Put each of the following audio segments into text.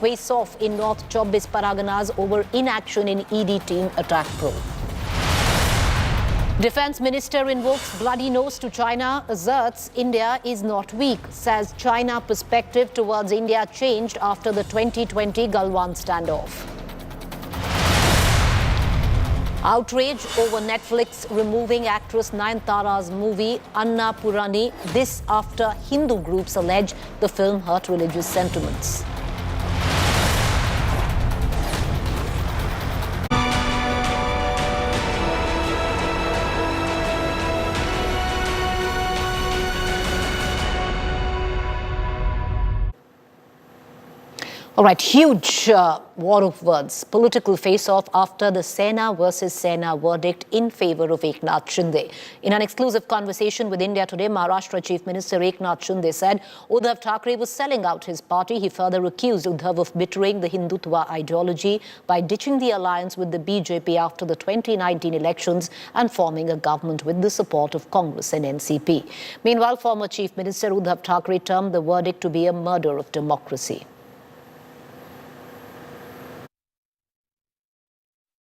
face-off in North 24 Parganas over inaction in ED team attack probe. Defense Minister invokes bloody nose to China, asserts India is not weak, says China perspective towards India changed after the 2020 Galwan standoff. Outrage over Netflix removing actress Nayanthara's movie Anna Purani, this after Hindu groups allege the film hurt religious sentiments. All right, huge war of words, political face-off after the Sena versus Sena verdict in favor of Eknath Shinde. In an exclusive conversation with India Today, Maharashtra Chief Minister Eknath Shinde said Uddhav Thackeray was selling out his party. He further accused Uddhav of betraying the Hindutva ideology by ditching the alliance with the BJP after the 2019 elections and forming a government with the support of Congress and NCP. Meanwhile, former Chief Minister Uddhav Thackeray termed the verdict to be a murder of democracy.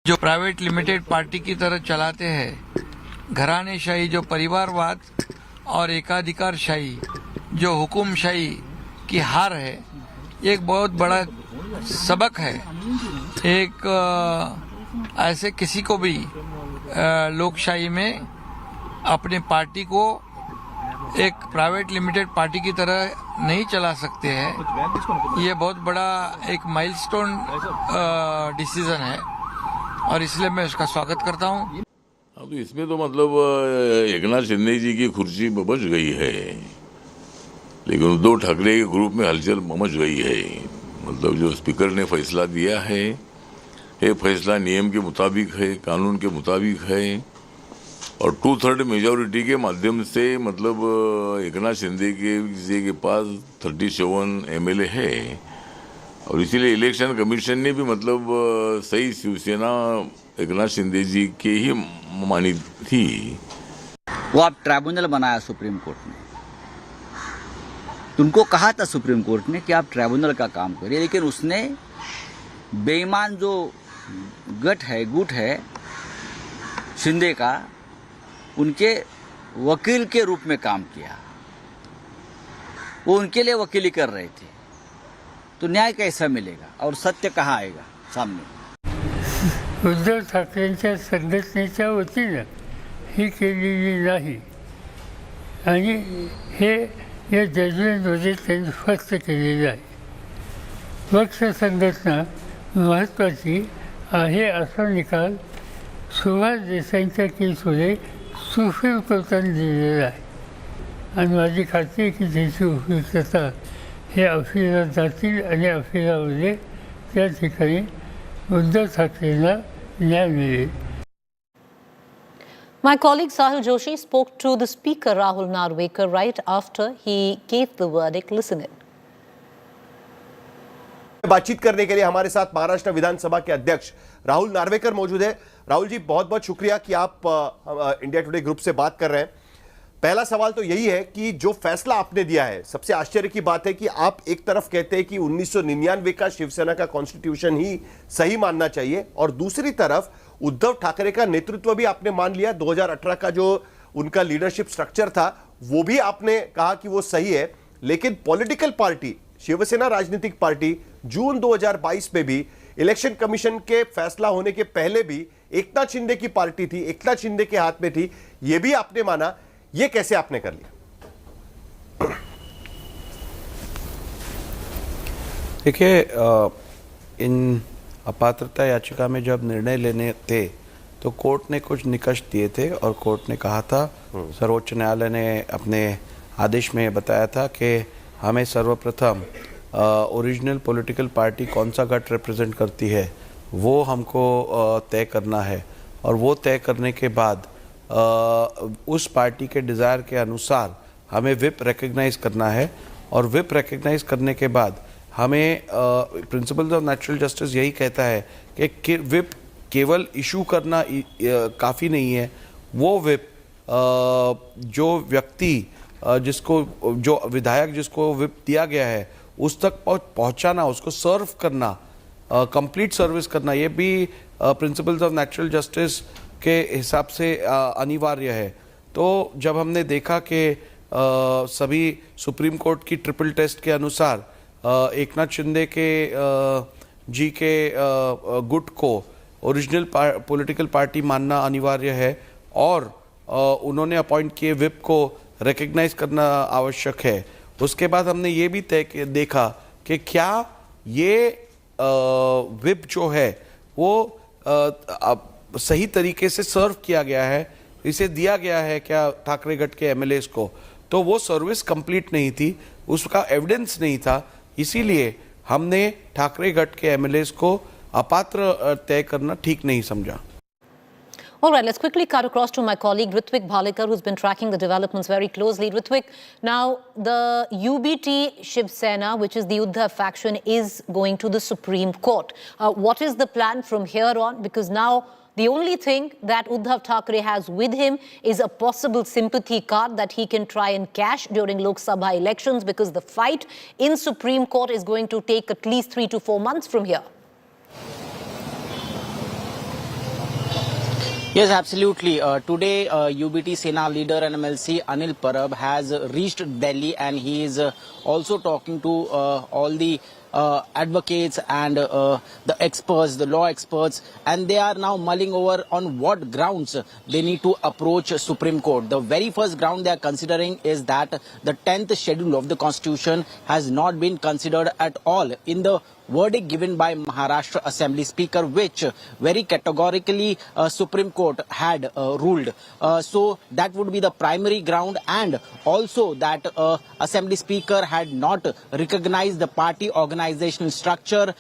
जो private limited party की तरह चलाते हैं, घरानेशाही जो परिवारवाद और एकाधिकारशाही जो हुकुमशाही की हार है, एक बहुत बड़ा सबक है। एक ऐसे किसी को भी लोकशाही में अपने पार्टी को एक प्राइवेट लिमिटेड पार्टी की तरह नहीं चला सकते हैं। ये बहुत बड़ा एक माइलस्टोन डिसीजन है और इसलिए मैं इसका स्वागत करता हूं। अब तो इसमें तो मतलब एकनाथ शिंदे जी की कुर्सी बच गई है, लेकिन उद्धव ठाकरे के ग्रुप में हलचल मच गई है। मतलब जो स्पीकर ने फैसला दिया है, ये फैसला नियम के मुताबिक है, कानून के मुताबिक है और 2/3 मेजॉरिटी के माध्यम से मतलब एकनाथ शिंदे के पास 37 MLA है और इसीलिए इलेक्शन कमीशन ने भी मतलब सही शिवसेना एकनाथ शिंदे जी के ही मानी थी। वो आप ट्राइब्यूनल बनाया सुप्रीम कोर्ट ने, तुमको कहा था सुप्रीम कोर्ट ने कि आप ट्राइब्यूनल का काम करिए, लेकिन उसने बेईमान जो गुट है शिंदे का, उनके वकील के रूप में काम किया। वो उनके लिए वकीली कर रहे थे, तो न्याय कैसा मिलेगा और सत्य कहाँ आएगा सामने? उद्धव ठाकरेंच्या संघटनेच्या वतीनं ही केलेली नाही आणि या जजमेंटमध्ये त्यांनी स्पष्ट केलेलं आहे। पक्ष संघटना महत्त्वाची आहे असा निकाल सुभाष देसाईंच्या केसमध्ये सुप्रीम कोर्टाने दिलेला आहे आणि माझी खात्री आहे की त्याची उपयुक्तता हे अपीलात जातील आणि अपीलामध्ये त्या ठिकाणी उद्धव ठाकरेंना न्याय मिळेल। My colleague Sahil Joshi spoke to the Speaker Rahul Narwekar right after he gave the verdict. Listen in. बातचीत करने के लिए हमारे साथ महाराष्ट्र विधानसभा के अध्यक्ष राहुल नार्वेकर मौजूद है। राहुल जी, बहुत बहुत शुक्रिया कि आप इंडिया टुडे ग्रुप से बात कर रहे हैं। पहला सवाल तो यही है कि जो फैसला आपने दिया है, सबसे आश्चर्य की बात है कि आप एक तरफ कहते हैं कि 1999 का शिवसेना का कॉन्स्टिट्यूशन ही सही मानना चाहिए और दूसरी तरफ उद्धव ठाकरे का नेतृत्व भी आपने मान लिया। 2018 का जो उनका लीडरशिप स्ट्रक्चर था वो भी आपने कहा कि वो सही है, लेकिन पॉलिटिकल पार्टी शिवसेना राजनीतिक पार्टी जून 2022 में भी इलेक्शन कमीशन के फैसला होने के पहले भी एकनाथ शिंदे की पार्टी थी, एकनाथ शिंदे के हाथ में थी, यह भी आपने माना। ये कैसे आपने कर लिया? देखिए, इन अपात्रता याचिका में जब निर्णय लेने थे तो कोर्ट ने कुछ निकष दिए थे और कोर्ट ने कहा था, सर्वोच्च न्यायालय ने अपने आदेश में बताया था कि हमें सर्वप्रथम ओरिजिनल पॉलिटिकल पार्टी कौन सा गठ रिप्रेजेंट करती है वो हमको तय करना है और वो तय करने के बाद उस पार्टी के डिज़ायर के अनुसार हमें विप रिकग्नाइज करना है और विप रिकग्नाइज करने के बाद हमें प्रिंसिपल्स ऑफ नेचुरल जस्टिस यही कहता है कि विप केवल इशू करना काफ़ी नहीं है। वो विप जो व्यक्ति जो विधायक जिसको विप दिया गया है उस तक पहुंचाना, उसको सर्व करना, कंप्लीट सर्विस करना, ये भी प्रिंसिपल्स ऑफ नेचुरल जस्टिस के हिसाब से अनिवार्य है। तो जब हमने देखा कि सभी सुप्रीम कोर्ट की ट्रिपल टेस्ट के अनुसार एकनाथ शिंदे के जी के गुट को ओरिजिनल पॉलिटिकल पार्टी मानना अनिवार्य है और उन्होंने अपॉइंट किए विप को रिकग्नाइज करना आवश्यक है, उसके बाद हमने ये भी देखा कि क्या ये विप जो है वो सही तरीके से सर्व किया गया है, इसे दिया गया है क्या ठाकरे गट के एमएलएस को। तो वो सर्विस कंप्लीट नहीं थी, उसका एविडेंस नहीं था, इसीलिए हमने ठाकरे गट के एमएलएस को अपात्र तय करना ठीक नहीं समझा। All right, let's quickly cut across to my colleague Ritwik Bhalekar, who's been tracking the developments very closely. Ritwik, now the UBT Shiv Sena, which is the Uddhav faction, is going to the Supreme Court. What is the plan from here on? Because now the only thing that Uddhav Thackeray has with him is a possible sympathy card that he can try and cash during Lok Sabha elections, because the fight in Supreme Court is going to take at least 3 to 4 months from here. Yes, absolutely. Today, UBT Sena leader and MLC Sunil Prabhu has reached Delhi, and he is also talking to all the advocates and the experts, the law experts, and they are now mulling over on what grounds they need to approach Supreme Court. The very first ground they are considering is that the 10th schedule of the Constitution has not been considered at all in the verdict given by Maharashtra Assembly Speaker, which very categorically Supreme Court had ruled. So that would be the primary ground, and also that Assembly Speaker had not recognized the party organizational structure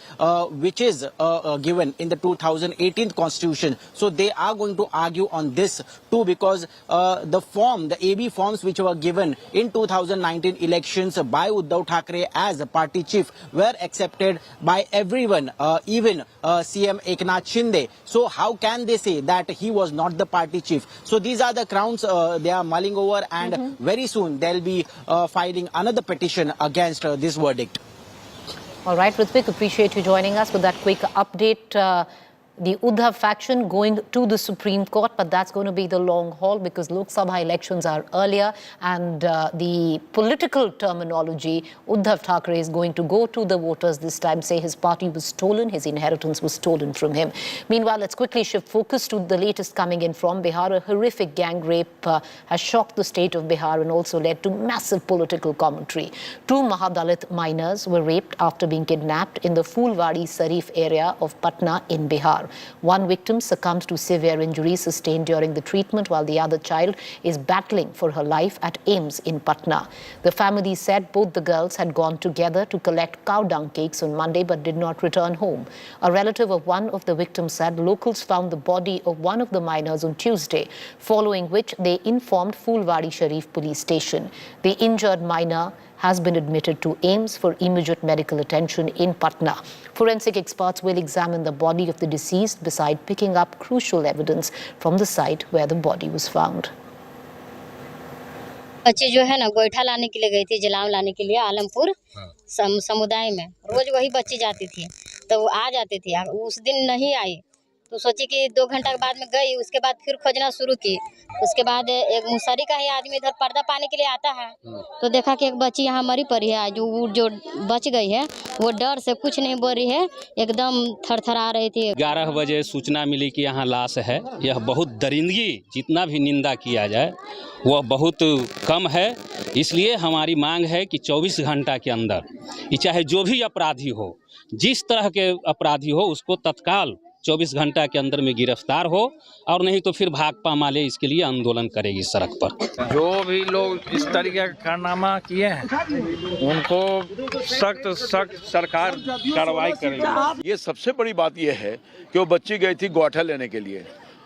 which is given in the 2018 Constitution. So they are going to argue on this too, because the AB forms which were given in 2019 elections by Uddhav Thackeray as a party chief were accepted by everyone, even CM Eknath Shinde. So how can they say that he was not the party chief? So these are the grounds they are mulling over, and very soon they'll be filing another petition against this verdict. All right, Ritwik, appreciate you joining us with that quick update. The Uddhav faction going to the Supreme Court, but that's going to be the long haul, because Lok Sabha elections are earlier, and the political terminology, Uddhav Thackeray is going to go to the voters this time, say his party was stolen, his inheritance was stolen from him. Meanwhile, let's quickly shift focus to the latest coming in from Bihar. A horrific gang rape has shocked the state of Bihar and also led to massive political commentary. 2 Mahadalit minors were raped after being kidnapped in the Fulwadi Sarif area of Patna in Bihar. One victim succumbed to severe injuries sustained during the treatment, while the other child is battling for her life at AIIMS in Patna. The family said both the girls had gone together to collect cow dung cakes on Monday but did not return home. A relative of one of the victims said locals found the body of one of the minors on Tuesday, following which they informed Fulwadi Sharif police station. The injured minor has been admitted to AIIMS for immediate medical attention in Patna. Forensic experts will examine the body of the deceased beside picking up crucial evidence from the site where the body was found. बच्ची जो है ना गोईठा लाने के लिए गई थी, जलाव लाने के लिए आलमपुर समुदाय में। रोज वही बच्ची जाती थी, तो वो आ जाती थी। उस दिन नहीं आई तो सोची कि 2 घंटा के बाद में गई, उसके बाद फिर खोजना शुरू की। उसके बाद एक मुसरी का ही आदमी इधर पर्दा पाने के लिए आता है, तो देखा कि एक बच्ची यहाँ मरी पड़ी है। जो बच गई है वो डर से कुछ नहीं बोल रही है, एकदम थरथरा रही थी। 11 बजे सूचना मिली कि यहाँ लाश है। यह बहुत दरिंदगी, जितना भी निंदा किया जाए वह बहुत कम है। इसलिए हमारी मांग है कि 24 घंटा के अंदर चाहे जो भी अपराधी हो, जिस तरह के अपराधी हो, उसको तत्काल 24 घंटा के अंदर में गिरफ्तार हो, और नहीं तो फिर भाकपा माले इसके लिए आंदोलन करेगी सड़क पर। जो भी लोग इस तरीके का कारनामा किए हैं उनको सख्त सरकार कार्रवाई करेगी। ये सबसे बड़ी बात यह है कि वो बच्ची गई थी गोईठा लेने के लिए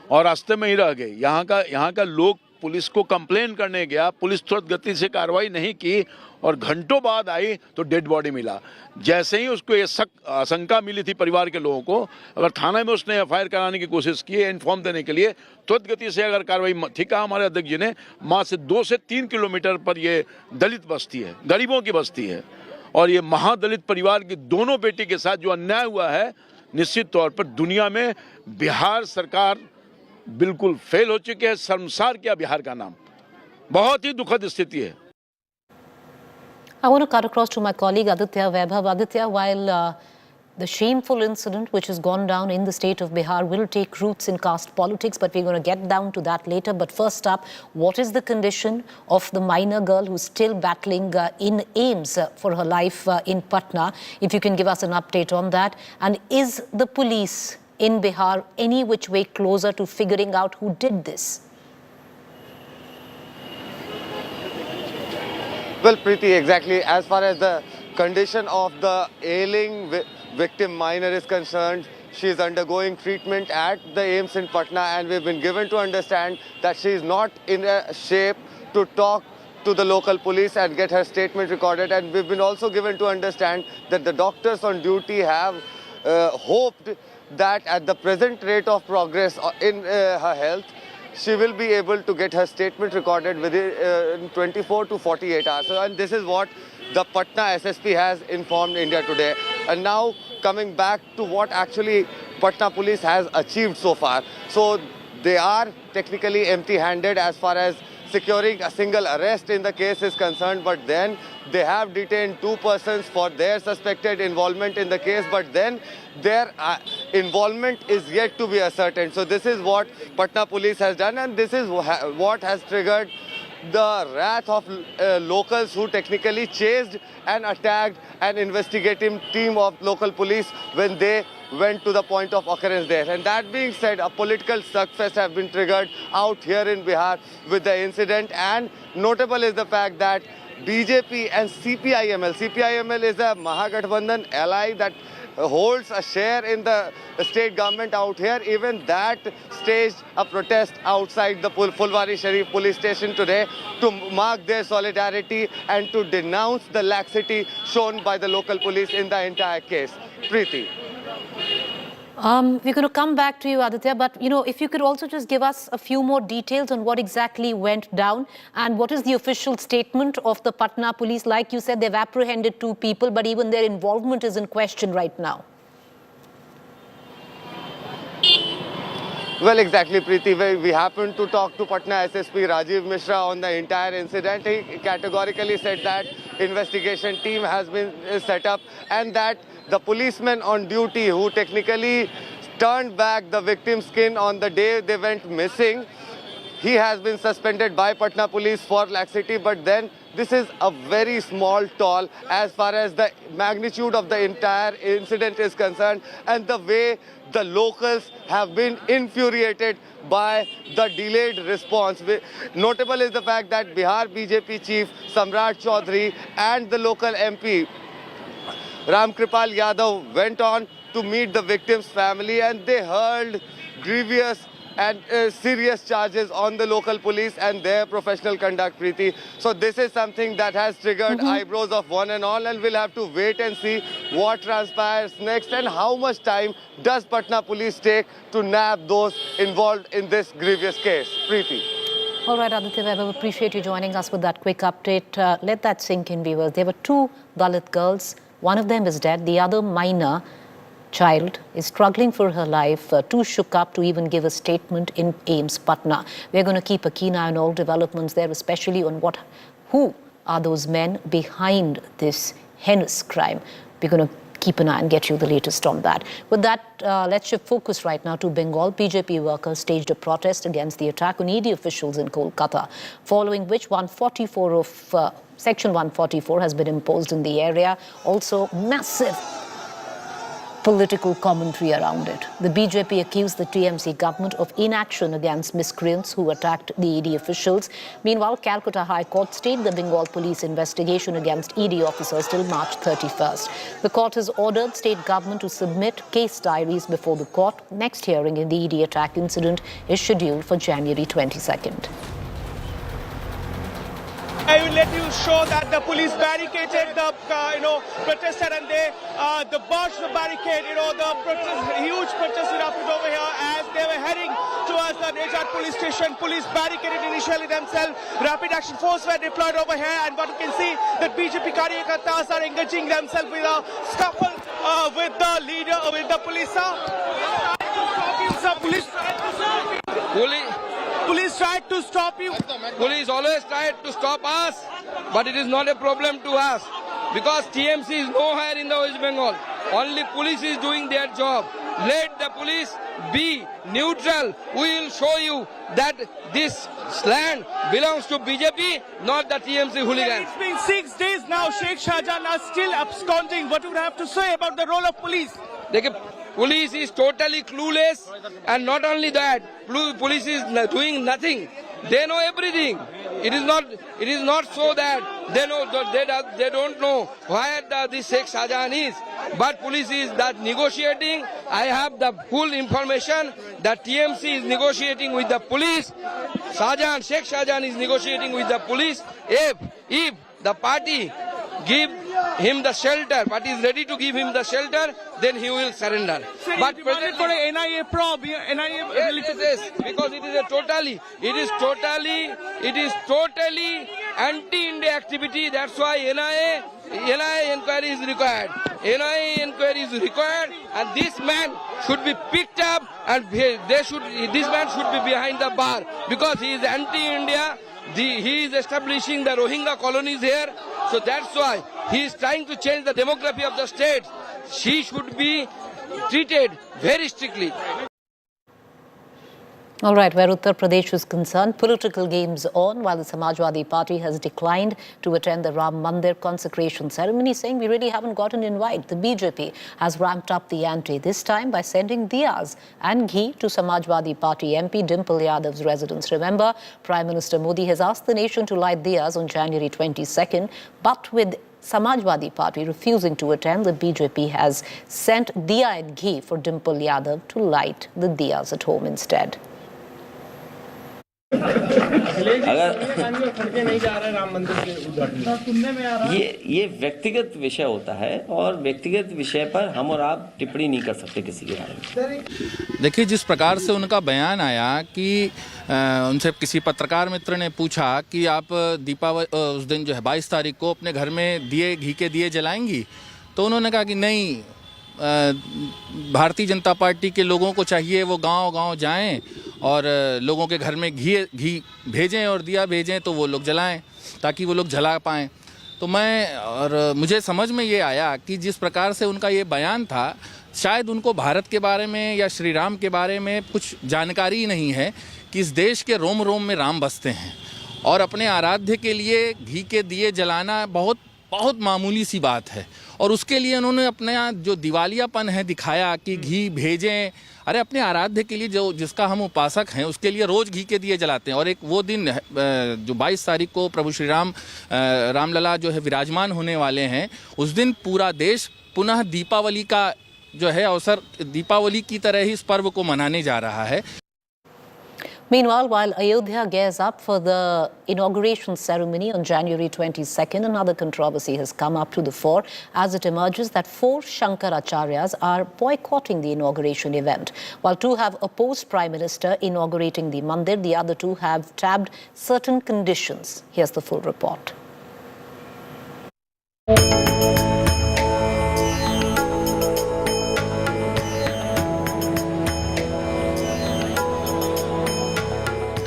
और रास्ते में ही रह गई। यहाँ का लोग पुलिस को कंप्लेन करने गया, पुलिस तुरंत गति से कार्रवाई नहीं की और घंटों बाद आई तो डेड बॉडी मिला। जैसे ही उसको ये आशंका मिली थी परिवार के लोगों को, अगर थाने में उसने एफआईआर कराने की कोशिश की है इन्फॉर्म देने के लिए, तुरंत गति से अगर कार्रवाई, ठीक है, हमारे अध्यक्ष जी ने, वहाँ से 2 से 3 किलोमीटर पर ये दलित बस्ती है, गरीबों की बस्ती है, और ये महादलित परिवार की दोनों बेटी के साथ जो अन्याय हुआ है, निश्चित तौर पर दुनिया में बिहार सरकार बिल्कुल फेल हो चुकी है। शर्मसार किया बिहार का नाम। बहुत ही दुखद स्थिति है। I want to cut across to my colleague Aditya Vaibhav. Aditya, while the shameful incident which has gone down in the state of Bihar will take roots in caste politics, but we're going to get down to that later. But first up, what is the condition of the minor girl who's still battling in AIMS for her life in Patna? If you can give us an update on that. And is the police in Bihar any which way closer to figuring out who did this? Well, Preeti, exactly. As far as the condition of the ailing victim minor is concerned, she is undergoing treatment at the AIMS in Patna, and we've been given to understand that she is not in a shape to talk to the local police and get her statement recorded. And we've been also given to understand that the doctors on duty have hoped that at the present rate of progress in her health, she will be able to get her statement recorded within 24 to 48 hours. And this is what the Patna SSP has informed India Today. And now coming back to what actually Patna police has achieved so far. So they are technically empty-handed as far as securing a single arrest in the case is concerned, but then they have detained 2 persons for their suspected involvement in the case, but then their involvement is yet to be ascertained. So this is what Patna police has done, and this is what has triggered the wrath of locals who technically chased and attacked an investigative team of local police when they went to the point of occurrence there. And that being said, a political success has been triggered out here in Bihar with the incident, and notable is the fact that BJP and CPIML is a Mahagathbandhan ally that holds a share in the state government out here. Even that staged a protest outside the Fulwari Sharif police station today to mark their solidarity and to denounce the laxity shown by the local police in the entire case. Preeti. We're going to come back to you, Aditya, but if you could also just give us a few more details on what exactly went down and what is the official statement of the Patna police. Like you said, they've apprehended 2 people, but even their involvement is in question right now. Well, exactly, Preeti. We happened to talk to Patna SSP Rajiv Mishra on the entire incident. He categorically said that investigation team has been set up and that the policemen on duty who technically turned back the victim's skin on the day they went missing, he has been suspended by Patna police for laxity. But then this is a very small toll as far as the magnitude of the entire incident is concerned and the way the locals have been infuriated by the delayed response. Notable is the fact that Bihar BJP chief Samrat Choudhry and the local MP Ramkripal Yadav went on to meet the victim's family, and they hurled grievous and serious charges on the local police and their professional conduct, Preeti. So this is something that has triggered eyebrows of one and all, and we'll have to wait and see what transpires next and how much time does Patna police take to nab those involved in this grievous case. Preeti. All right, Aditya, I appreciate you joining us with that quick update. Let that sink in, viewers. There were 2 Dalit girls. One of them is dead. The other minor child is struggling for her life, too shook up to even give a statement in AIMS Patna. We're going to keep a keen eye on all developments there, especially on who are those men behind this heinous crime. We're going to keep an eye and get you the latest on that. With that, let's shift focus right now to Bengal. BJP workers staged a protest against the attack on ED officials in Kolkata, following which Section 144 has been imposed in the area. Also, massive political commentary around it. The BJP accused the TMC government of inaction against miscreants who attacked the ED officials. Meanwhile, Calcutta High Court stayed the Bengal police investigation against ED officers till March 31st. The court has ordered state government to submit case diaries before the court. Next hearing in the ED attack incident is scheduled for January 22nd. I will let you show that the police barricaded the protester, and they burst the barricade. The huge protest erupted over here as they were heading towards the Nejat police station. Police barricaded initially themselves. Rapid action force were deployed over here, and what you can see that BJP Karyakartas are engaging themselves with a scuffle with the leader, with the police. Police tried to stop you. Police always tried to stop us, but it is not a problem to us because TMC is nowhere in the West Bengal. Only police is doing their job. Let the police be neutral. We will show you that this land belongs to BJP, not the TMC hooligans. It's been 6 days now. Sheikh Shahjahan are still absconding. What do you have to say about the role of police? Police is totally clueless, and not only that, police is doing nothing. They know everything. It is not so that they don't know where this Sheikh Shahjahan is. But police is that negotiating. I have the full information that TMC is negotiating with the police. Sheikh Shahjahan is negotiating with the police. If the party give him the shelter, party is ready to give him the shelter, then he will surrender. But presently for a NIA probe, yes, because it is totally anti-India activity. That's why NIA inquiry is required. NIA inquiry is required, and this man should be picked up, and this man should be behind the bar because he is anti-India. He is establishing the Rohingya colonies here, so that's why he is trying to change the demography of the state. She should be treated very strictly. All right, where Uttar Pradesh is concerned, political games on while the Samajwadi Party has declined to attend the Ram Mandir consecration ceremony, saying we really haven't got an invite. The BJP has ramped up the ante, this time by sending diyas and ghee to Samajwadi Party MP Dimple Yadav's residence. Remember, Prime Minister Modi has asked the nation to light diyas on January 22nd, but with Samajwadi Party refusing to attend, the BJP has sent diya and ghee for Dimple Yadav to light the diyas at home instead. ये व्यक्तिगत विषय होता है और व्यक्तिगत विषय पर हम और आप टिप्पणी नहीं कर सकते किसी के बारे में। देखिए, जिस प्रकार से उनका बयान आया कि उनसे किसी पत्रकार मित्र ने पूछा कि आप दीपावली उस दिन जो है 22 तारीख को अपने घर में घी के दिए जलाएंगी, तो उन्होंने कहा कि नहीं, भारतीय जनता पार्टी के लोगों को चाहिए वो गांव-गांव जाएं और लोगों के घर में घी भेजें और दिया भेजें तो वो लोग जलाएं ताकि वो लोग जला पाएं। तो मुझे समझ में ये आया कि जिस प्रकार से उनका ये बयान था, शायद उनको भारत के बारे में या श्री राम के बारे में कुछ जानकारी ही नहीं है कि इस देश के रोम रोम में राम बसते हैं और अपने आराध्य के लिए घी के दिए जलाना बहुत मामूली सी बात है। और उसके लिए उन्होंने अपना जो दिवालियापन है दिखाया कि घी भेजें। अरे अपने आराध्य के लिए जिसका हम उपासक हैं उसके लिए रोज़ घी के दिए जलाते हैं। और एक वो दिन जो 22 तारीख को प्रभु श्री रामलला जो है विराजमान होने वाले हैं, उस दिन पूरा देश पुनः दीपावली का जो है अवसर दीपावली की तरह ही इस पर्व को मनाने जा रहा है। Meanwhile, while Ayodhya gears up for the inauguration ceremony on January 22nd, another controversy has come up to the fore as it emerges that 4 Shankaracharyas are boycotting the inauguration event. While 2 have opposed Prime Minister inaugurating the Mandir, the other 2 have tabbed certain conditions. Here's the full report.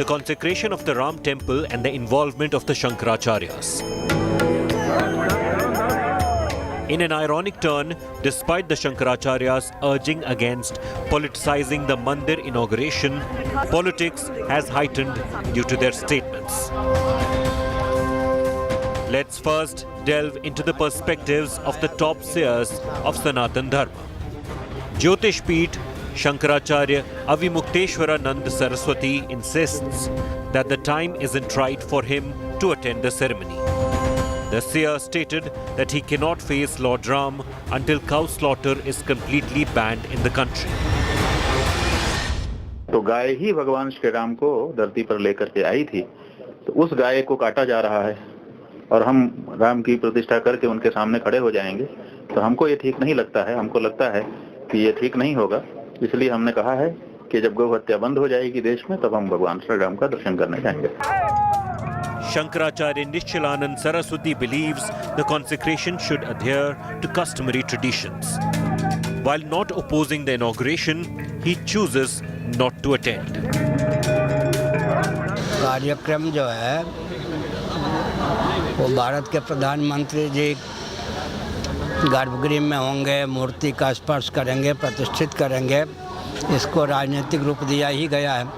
The consecration of the Ram temple and the involvement of the Shankaracharyas. In an ironic turn, despite the Shankaracharyas urging against politicizing the Mandir inauguration, politics has heightened due to their statements. Let's first delve into the perspectives of the top seers of Sanatan Dharma. Jyotish Peeth Shankaracharya Avimukteshwaranand Saraswati insists that the time isn't right for him to attend the ceremony. The seer stated that he cannot face Lord Ram until cow slaughter is completely banned in the country. तो गाय ही भगवान श्री राम को धरती पर लेकर के आई थी, तो उस गाय को काटा जा रहा है। और हम राम की प्रतिष्ठा करके उनके सामने खड़े हो जाएंगे, तो हमको ये ठीक नहीं लगता है। हमको लगता है कि ये ठीक नहीं होगा। इसलिए हमने कहा है कि जब गौ हत्या बंद हो जाएगी देश में, तब हम भगवान श्री राम का दर्शन करने जाएंगे। Shankaracharya Nishchalanand Saraswati believes the consecration should adhere to customary traditions. While not opposing the inauguration, he chooses not to attend. कार्यक्रम जो है वो भारत के प्रधानमंत्री जी गर्भगृह में होंगे, मूर्ति का स्पर्श करेंगे, प्रतिष्ठित करेंगे। इसको राजनीतिक रूप दिया ही गया है।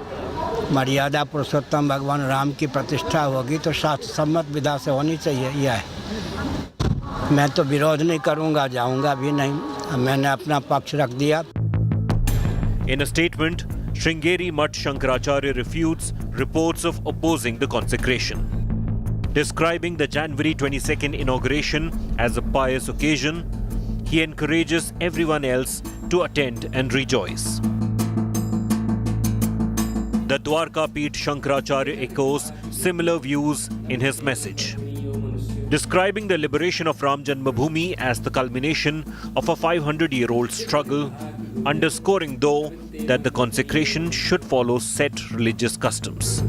मर्यादा पुरुषोत्तम भगवान राम की प्रतिष्ठा होगी तो शास्त्र सम्मत विधा से होनी चाहिए। यह है, मैं तो विरोध नहीं करूंगा, जाऊंगा भी नहीं। मैंने अपना पक्ष रख दिया। In a statement, Sringeri Mutt Shankaracharya refutes reports of opposing the consecration. Describing the January 22nd inauguration as a pious occasion, he encourages everyone else to attend and rejoice. The Dwarka Peeth Shankaracharya echoes similar views in his message. Describing the liberation of Ram Janmabhoomi as the culmination of a 500-year-old struggle, underscoring though that the consecration should follow set religious customs.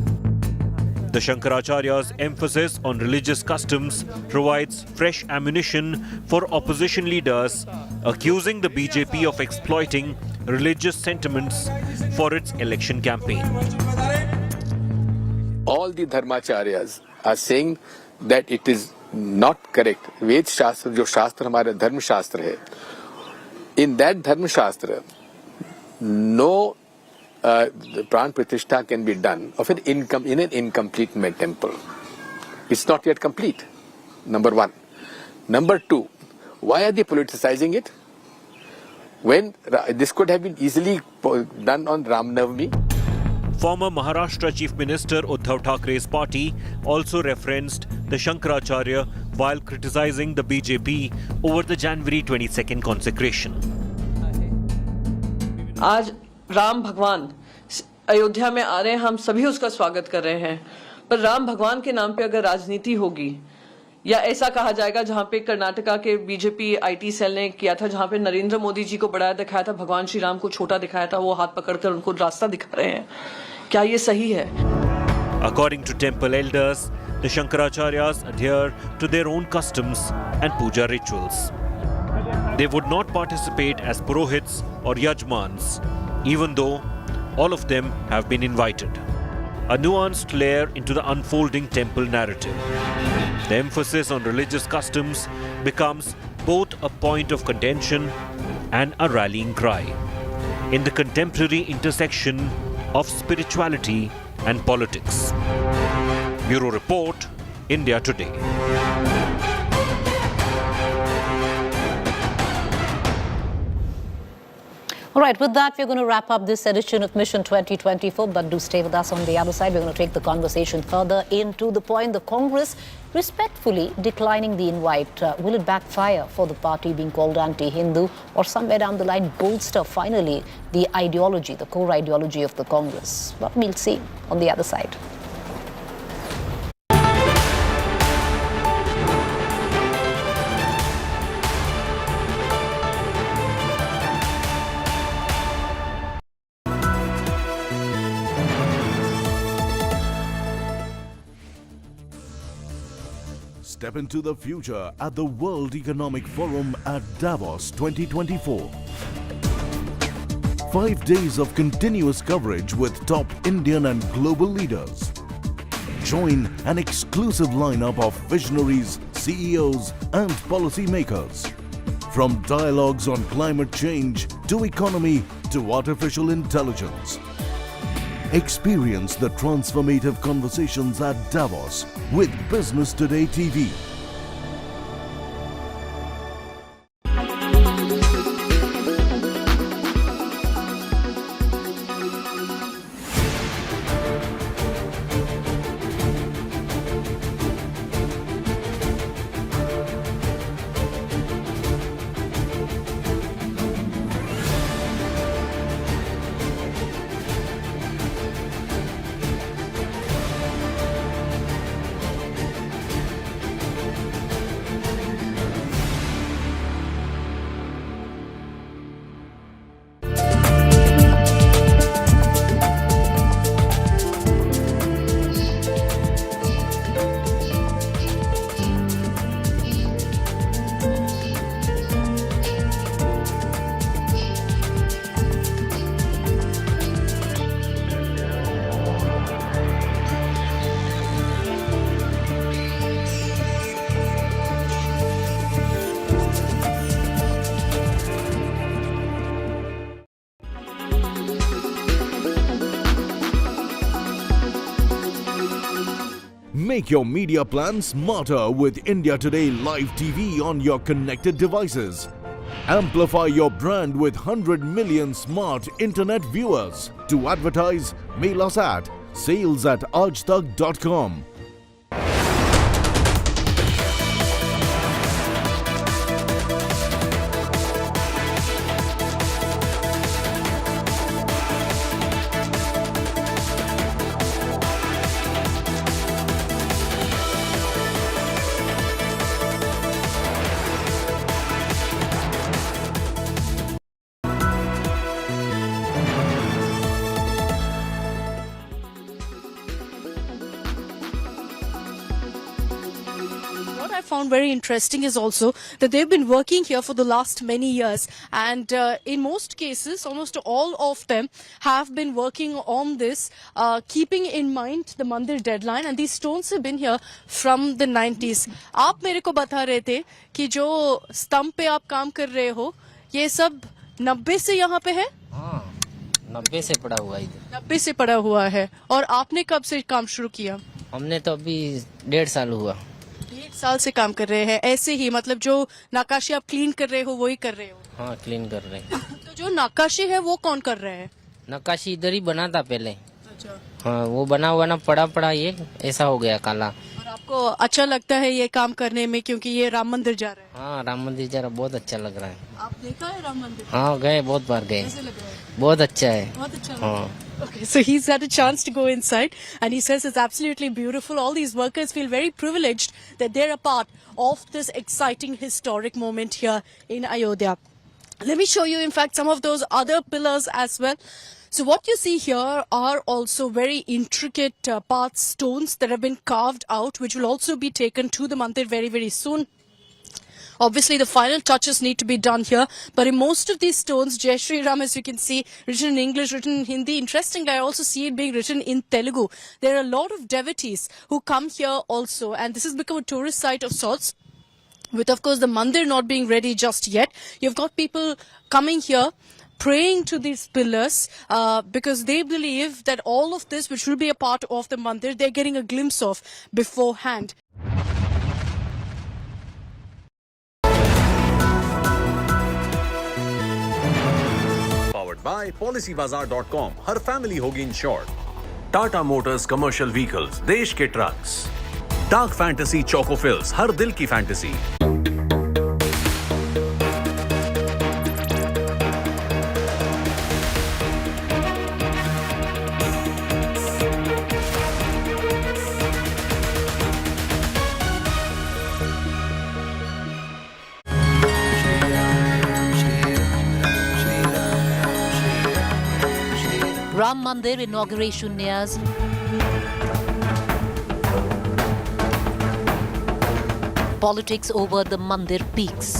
The Shankaracharya's emphasis on religious customs provides fresh ammunition for opposition leaders accusing the BJP of exploiting religious sentiments for its election campaign. All the dharmacharyas are saying that it is not correct. Ved Shastra, जो शास्त्र हमारा धर्म शास्त्र है, in that धर्म शास्त्र, no pran pratishtha can be done of an incomplete temple. It's not yet complete. Number one. Number two, why are they politicizing it? When this could have been easily done on Ram Navami. Former Maharashtra Chief Minister Uddhav Thackeray's party also referenced the Shankaracharya while criticizing the BJP over the January 22nd consecration. आज राम भगवान अयोध्या में आ रहे हैं, हम सभी उसका स्वागत कर रहे हैं, पर राम भगवान के नाम पे अगर राजनीति होगी या ऐसा कहा जाएगा जहां पे कर्नाटका के बीजेपी आईटी सेल ने किया था, जहां पे नरेंद्र मोदी जी को बड़ा दिखाया था, भगवान श्री राम को छोटा दिखाया था, वो हाथ पकड़कर उनको रास्ता दिखा रहे हैं, क्या ये सही है? According to temple elders, the Shankaracharyas adhere to their own customs and puja rituals. They would not participate as purohits or yajmans, even though all of them have been invited. A nuanced layer into the unfolding temple narrative. The emphasis on religious customs becomes both a point of contention and a rallying cry in the contemporary intersection of spirituality and politics. Bureau Report, India Today. All right, with that, we're going to wrap up this edition of Mission 2024, but do stay with us on the other side. We're going to take the conversation further into the point. The Congress respectfully declining the invite. Will it backfire for the party being called anti-Hindu, or somewhere down the line bolster finally the ideology, the core ideology of the Congress? Well, we'll see on the other side. Step into the future at the World Economic Forum at Davos 2024. 5 days of continuous coverage with top Indian and global leaders. Join an exclusive lineup of visionaries, CEOs, and policymakers. From dialogues on climate change to economy to artificial intelligence. Experience the transformative conversations at Davos with Business Today TV. Make your media plan smarter with India Today Live TV on your connected devices. Amplify your brand with 100 million smart internet viewers. To advertise, mail us at sales@aajtak.com. What I found very interesting is also that they've been working here for the last many years, and in most cases, almost all of them have been working on this, keeping in mind the Mandir deadline, and these stones have been here from the 90s. आप मेरे को बता रहे थे कि जो स्तंभ पे आप काम कर रहे हो, ये सब 90 से यहाँ पे है? हाँ, 90 से पड़ा हुआ है। 90 से पड़ा हुआ है। और आपने कब से काम शुरू किया? हमने तो अभी 1.5 साल हुआ। 1 साल से काम कर रहे हैं ऐसे ही, मतलब जो नक्काशी आप क्लीन कर रहे हो वही कर रहे हो? हाँ, क्लीन कर रहे हैं। तो जो नक्काशी है वो कौन कर रहे हैं? नक्काशी इधर ही बना था पहले। अच्छा। हाँ, वो बना हुआ ना पड़ा ये ऐसा हो गया काला। और आपको अच्छा लगता है ये काम करने में, क्योंकि ये राम मंदिर जा रहा है? हाँ, राम मंदिर जा रहा, बहुत अच्छा लग रहा है। आप देखा है राम मंदिर? हाँ, गए, बहुत बार गए। कैसे लग रहा है? बहुत अच्छा है। बहुत अच्छा लग रहा हाँ। है। Okay, so he's had a chance to go inside, and he says it's absolutely beautiful. All these workers feel very privileged that they're a part of this exciting historic moment here in Ayodhya. Let me show you, in fact, some of those other pillars as well. So what you see here are also very intricate path stones that have been carved out, which will also be taken to the mandir very, very soon. Obviously, the final touches need to be done here. But in most of these stones, Jai Shri Ram, as you can see, written in English, written in Hindi. Interestingly, I also see it being written in Telugu. There are a lot of devotees who come here also. And this has become a tourist site of sorts. With, of course, the mandir not being ready just yet. You've got people coming here, praying to these pillars because they believe that all of this, which will be a part of the mandir, they're getting a glimpse of beforehand. Powered by PolicyBazaar.com. हर family होगी insured. Tata Motors commercial vehicles, देश के trucks. Dark Fantasy Chocofills, हर दिल की fantasy. Ram Mandir inauguration nears. Politics over the Mandir peaks.